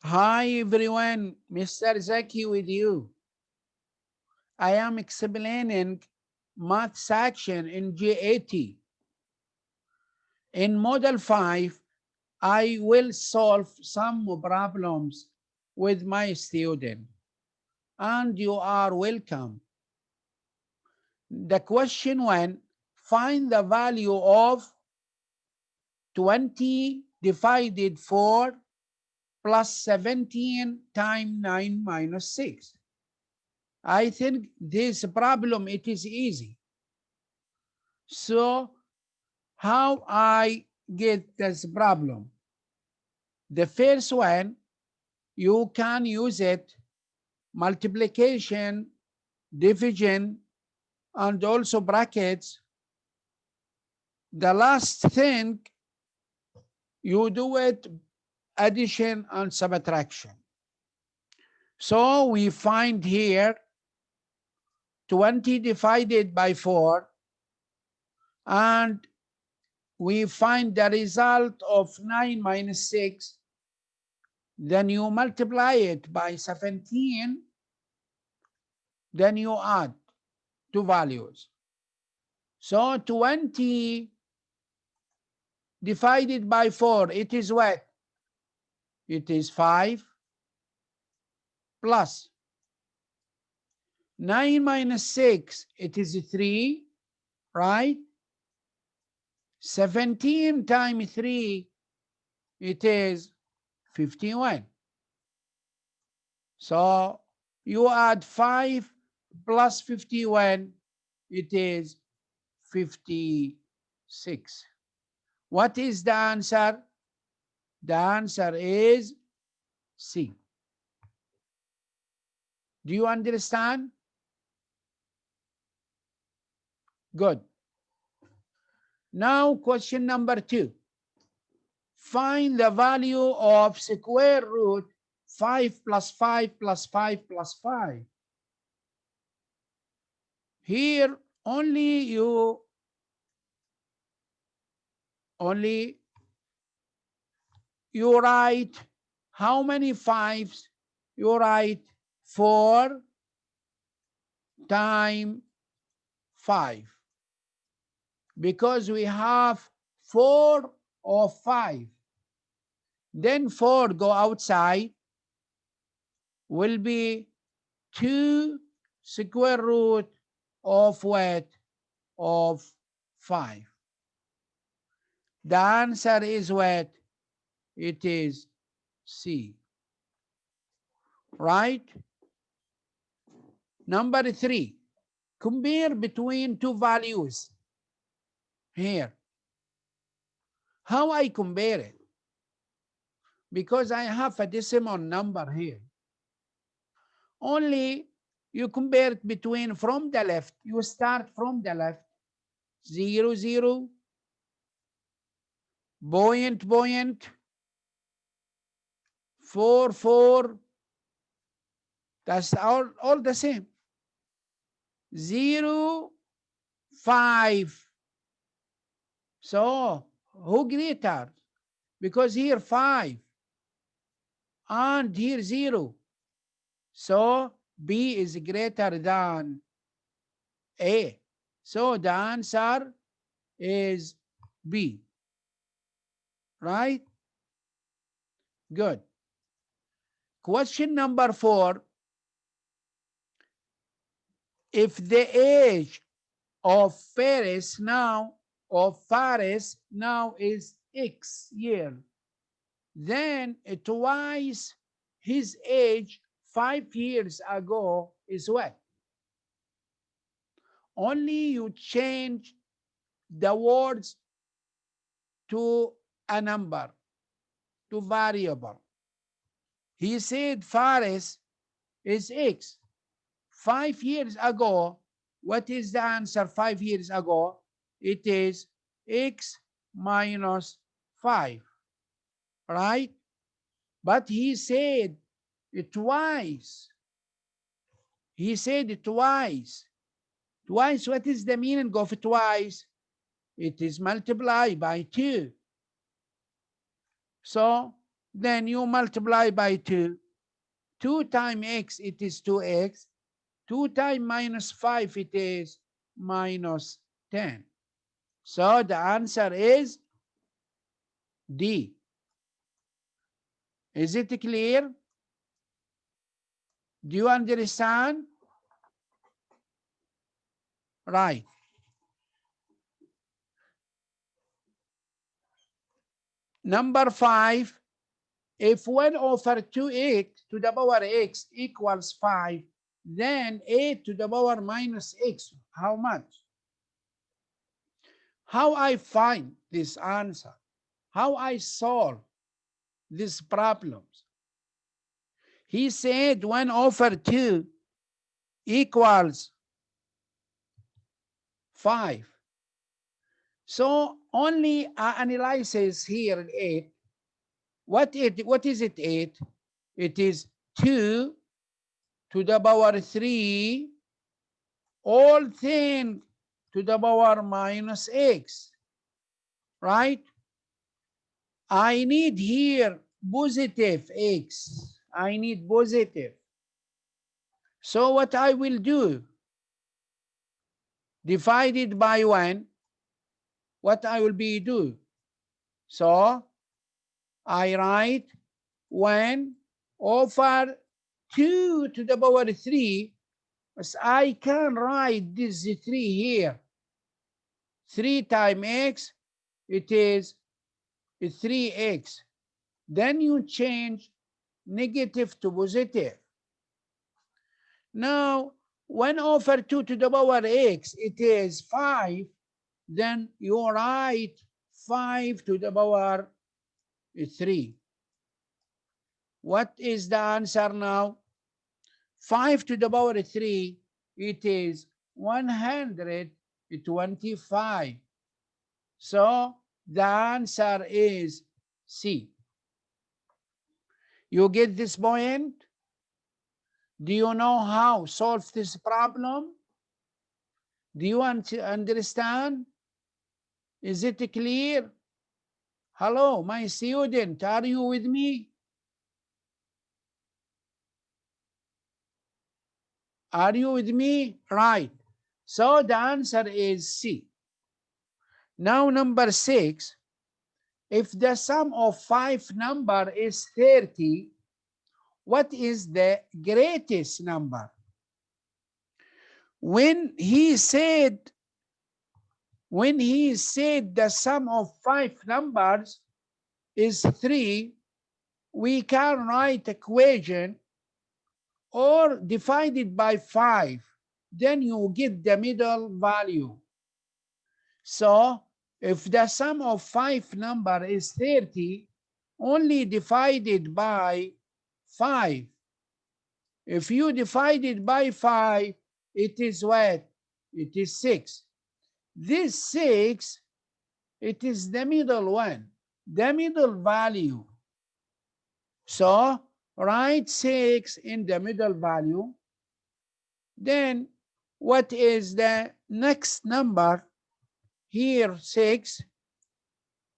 Hi everyone, Mr.Zaki with you. I am explaining math section in GAT. In Model 5, I will solve some problems with my student, and you are welcome. The question 1, find the value of 20 divided 4 plus 17 times 9 minus 6. I think this problem, it is easy. So how I get this problem? The first one, you can use it multiplication, division, and also brackets. The last thing, you do it addition and subtraction. So we find here 20 divided by 4, and we find the result of 9 minus 6. Then you multiply it by 17, then you add two values. So 20 divided by 4, it is what? It is 5 plus 9 minus 6, it is 3, right? 17 times 3, it is 51. So you add 5 plus 51, it is 56. What is the answer? The answer is C. Do you understand? Good. Now question number 2. Find the value of square root 5 plus 5 plus 5 plus 5. Here only you write how many 5s? You write 4 times 5, because we have 4 or 5. Then 4 go outside, will be 2 square root of what? Of 5. The answer is what? It is C. Right? Number 3, compare between two values here. How I compare it? Because I have a decimal number here. Only you compare it between from the left. You start from the left. 0, 0, point, 4, 4. That's all the same. 0, 5. So who greater? Because here 5 and here 0. So B is greater than A. So the answer is B. Right? Good. Question number 4. If the age of Faris now is X year, then twice his age 5 years ago is what? Only you change the words to a number, to variable. He said Faris is X. 5 years ago, what is the answer 5 years ago? It is X minus 5, right? But he said it twice. He said it twice. Twice, what is the meaning of twice? It is multiplied by 2. So then you multiply by 2. 2 times x, it is 2x. 2 times minus 5, it is minus 10. So the answer is D. Is it clear? Do you understand? Right. Number 5, if 1 over 2x to the power x equals 5, then 8 to the power minus x, how much? How I find this answer? How I solve these problems? He said 1 over 2 equals 5. So only analysis here in 8. What is it 8? It is 2 to the power 3 all thing to the power minus x, right? I need here positive x. I need positive. So what I will do, divided by 1, what I will be do? So I write 1 over 2 to the power 3. As I can write this 3 here. 3 times x, it is 3x. Then you change negative to positive. Now, 1 over 2 to the power x, it is 5. Then you write 5 to the power 3. What is the answer now? 5 to the power 3, it is 125. So the answer is C. You get this point? Do you know how to solve this problem? Do you want to understand? Is it clear? Hello, my student, are you with me? Are you with me? Right. So the answer is C. Now number 6, if the sum of 5 numbers is 30, what is the greatest number? When he said the sum of 5 numbers is 3, we can write equation or divide it by 5. Then you get the middle value. So if the sum of 5 number is 30, only divided by 5. If you divide it by 5, it is what? It is 6. This 6, it is the middle one, the middle value. So write 6 in the middle value. Then what is the next number? Here 6,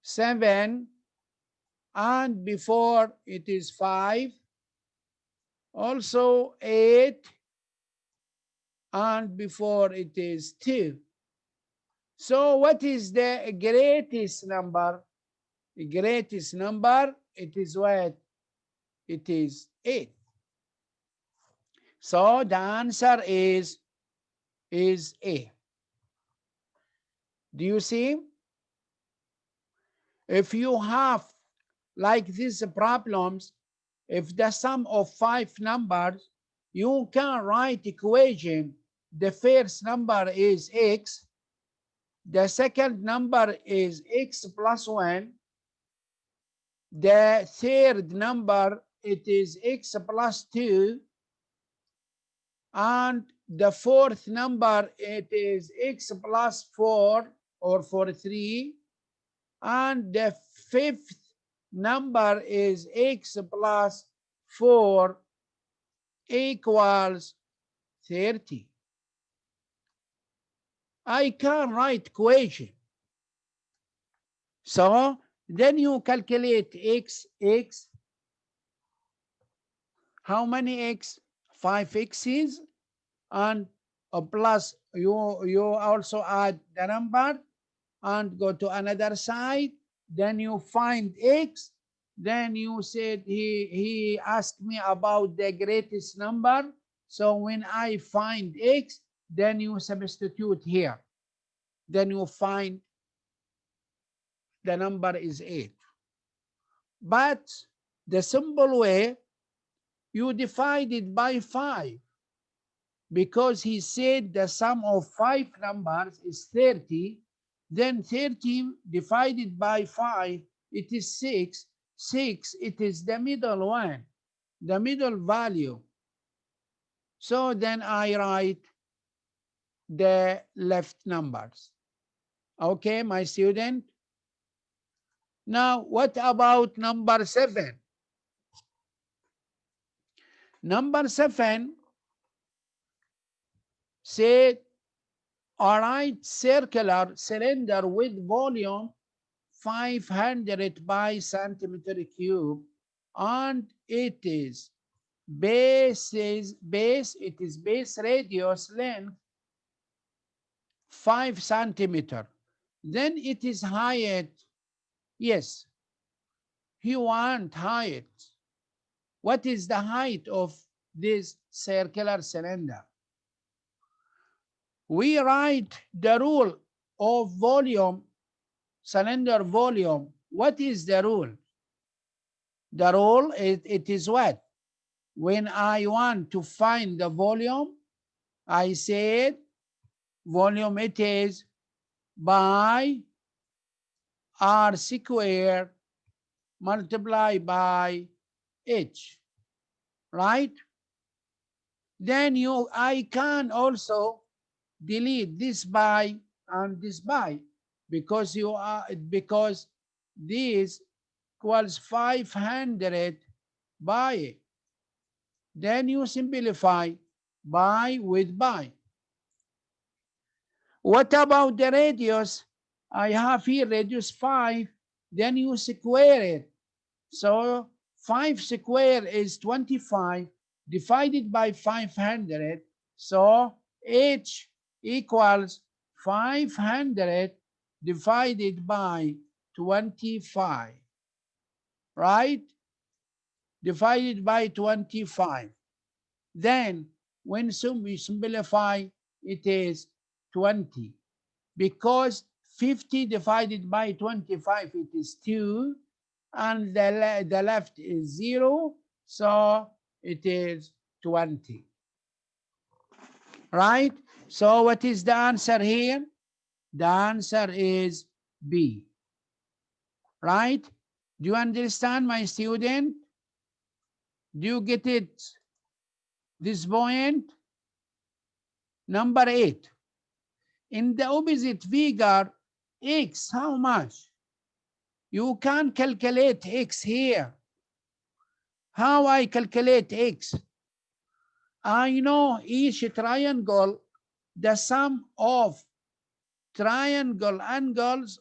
7, and before it is 5. Also 8, and before it is 2. So what is the greatest number? The greatest number, it is what? It is 8. So the answer is A. Do you see? If you have like these problems, if the sum of 5 numbers, you can write equation. The first number is x. The second number is x plus 1. The third number, it is x plus 2. And the fourth number, it is x plus 4 or 3. And the fifth number is x plus 4 equals 30. I can write equation. So then you calculate x How many x? 5 x's, and plus you also add the number and go to another side. Then you find x. Then you said he asked me about the greatest number. So when I find x, then you substitute here. Then you find the number is 8. But the simple way, you divide it by 5, because he said the sum of 5 numbers is 30. Then 30 divided by 5, it is 6. 6, it is the middle one, the middle value. So then I write the left numbers. Okay, my student? Now, what about number 7? Number 7 said, a right circular cylinder with volume 500 by centimeter cube, and it is base radius length 5 centimeter. Then it is height. Yes, he want height. What is the height of this circular cylinder? We write the rule of volume, cylinder volume. What is the rule? The rule, it is what? When I want to find the volume, I said volume it is by r squared multiplied by h, right? Then I can also delete this by and this by, because this equals 500 by. Then you simplify by with by. What about the radius? I have here radius 5, then you square it. So 5 squared is 25 divided by 500. So h equals 500 divided by 25, right? Divided by 25. Then when we simplify, it is 20, because 50 divided by 25, it is 2, and the left is 0, so it is 20. Right? So what is the answer here? The answer is B. Right? Do you understand, my student? Do you get it? This point? Number 8. In the opposite figure, x, how much? You can calculate x here. How I calculate x? I know each triangle, the sum of angles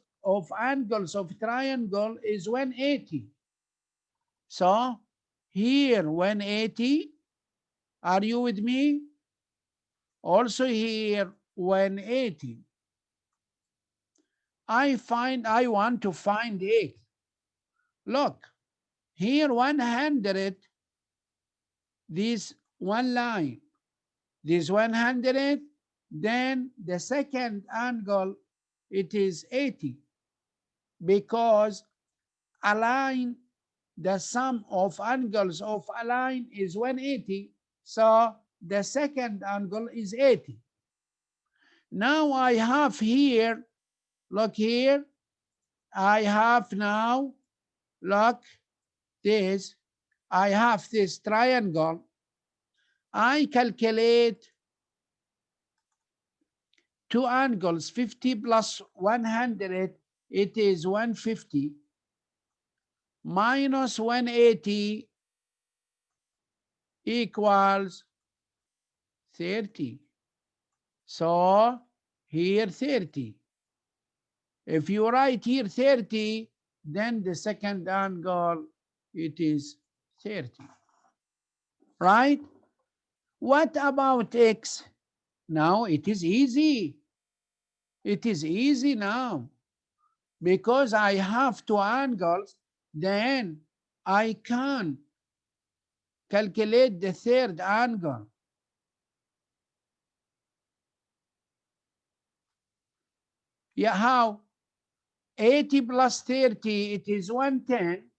of triangle is 180. So here 180. Are you with me? Also here 180. I want to find x. Look, here 100, this one line, this 100, then the second angle, it is 80, because a line, the sum of angles of a line is 180, so the second angle is 80. Now I have here, look here, I have now, look this, I have this triangle. I calculate two angles, 50 plus 100, it is 150, minus 180 equals 30. So here 30. If you write here 30, then the second angle, it is 30. right? What about x? Now it is easy. It is easy now. Because I have two angles, then I can calculate the third angle. Yeah, how? 80 plus 30, it is 110.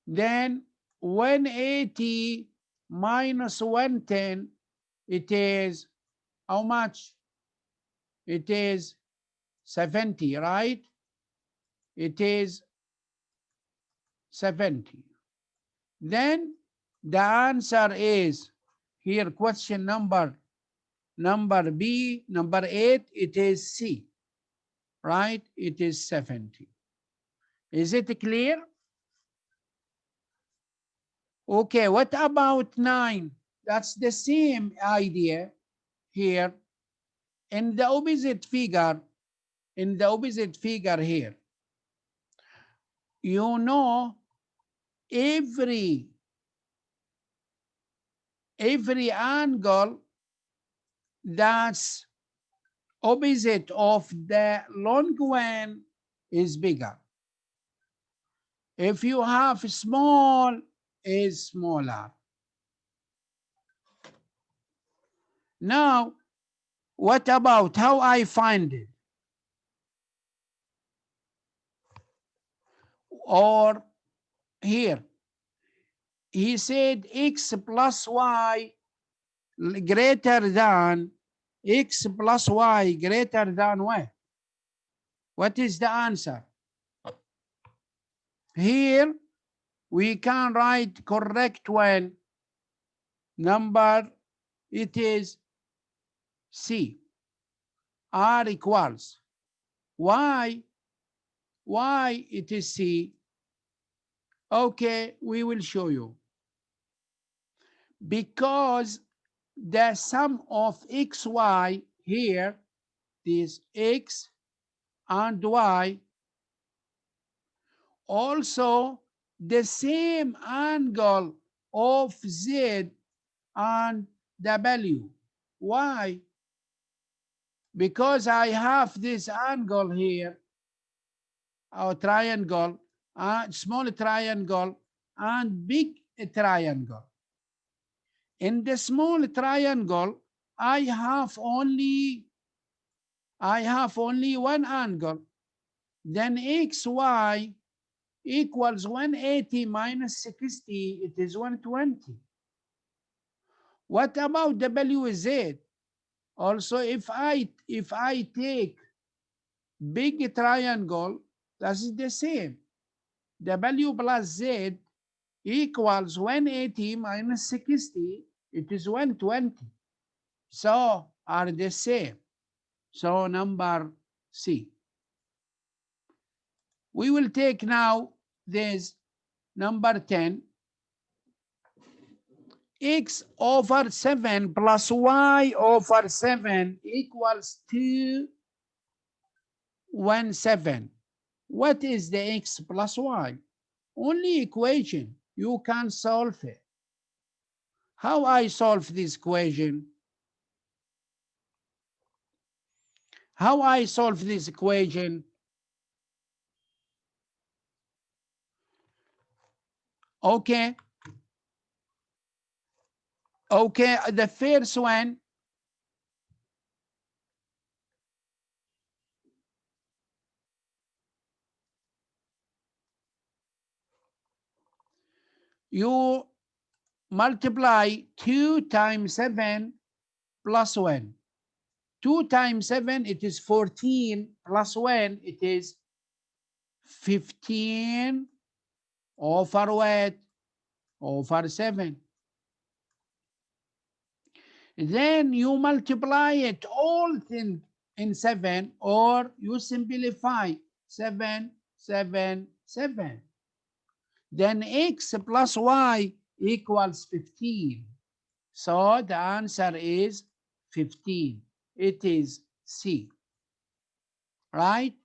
Then 180 minus 110, it is how much? It is 70, right? It is 70. Then the answer is here, question number B, number 8, it is C, right? It is 70. Is it clear? Okay, what about 9? That's the same idea here. In the opposite figure here, you know, every angle that's opposite of the long one is bigger. If you have small, is smaller. Now, what about how I find it? Or here, he said x plus y greater than x plus y greater than what? What is the answer? Here, we can write correct one. Number, it is C. R equals. Why? Why it is C? Okay, we will show you. Because the sum of x, y here, this x and y, also the same angle of z and w. Why? Because I have this angle here, or triangle, small triangle and big triangle. In the small triangle, I have only one angle. Then xy equals 180 minus 60, it is 120. What about WZ? Also, if I take big triangle, that is the same. W plus Z equals 180 minus 60, it is 120. So are the same. So number C. We will take now this number 10. X over 7 plus y over 7 equals 217. What is the x plus y? Only equation. You can solve it. How I solve this equation? How I solve this equation? Okay. Okay, the first one, you multiply 2 times 7 plus 1. 2 times 7, it is 14, plus 1, it is 15 over what? Over 7. Then you multiply it all in 7, or you simplify 7, 7, 7. Then x plus y equals 15. So the answer is 15. It is C. Right?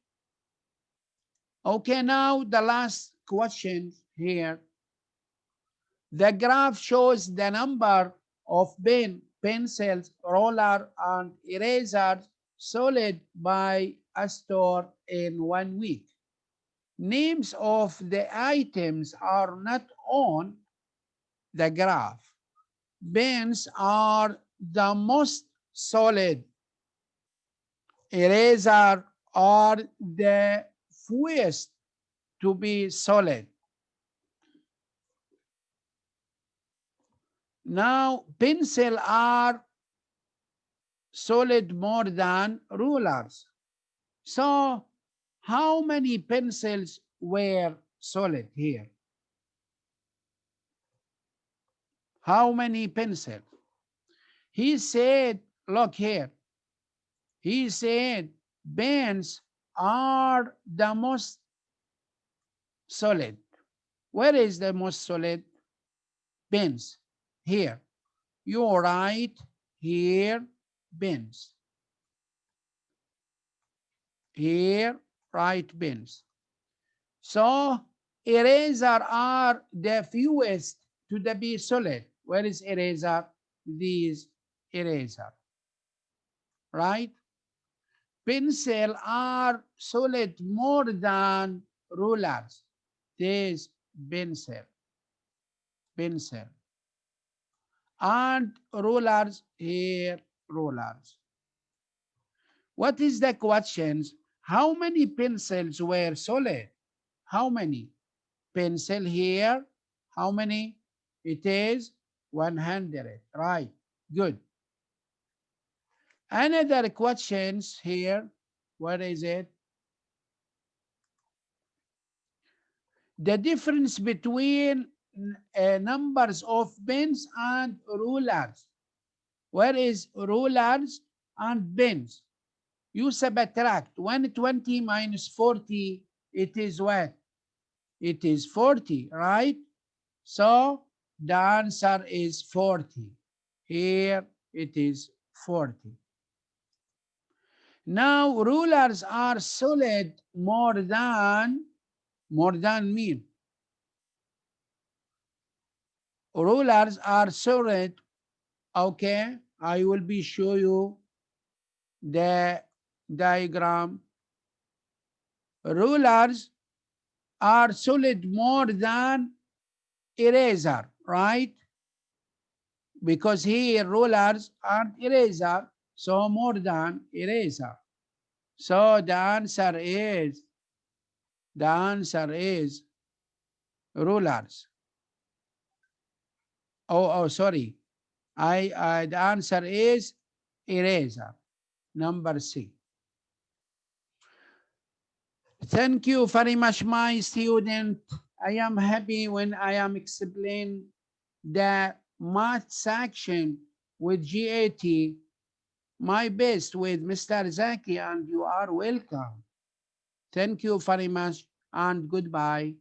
Okay, now the last question here. The graph shows the number of pencils, roller, and erasers sold by a store in 1 week. Names of the items are not on the graph. Pens are the most solid. Erasers are the fewest to be solid. Now, pencils are solid more than rulers. So, how many pencils were solid here? How many pencils? He said, look here. He said, pens are the most solid. Where is the most solid? Pens. Here. You write here, pens. Here, write pens. So, erasers are the fewest to the be solid. Where is eraser? These eraser. Right? Pencils are solid more than rulers. This pencil. Pencil. And rulers here, rulers. What is the questions? How many pencils were solid? How many? Pencil here. How many? It is 100. Right. Good. Another questions here. What is it? The difference between numbers of pens and rulers. Where is rulers and pens? You subtract 120 minus 40. It is what? It is 40, right? So the answer is 40. Here it is 40. Now rulers are solid more than mean. Rulers are solid. Okay, I will be show you the diagram. Rulers are solid more than eraser, right? Because here rulers and eraser, so more than eraser. So the answer is rulers. Oh, sorry. The answer is eraser. Number C. Thank you very much, my student. I am happy when I am explaining the math section with GAT. My best with Mr. Zaki, and you are welcome. Thank you very much and goodbye.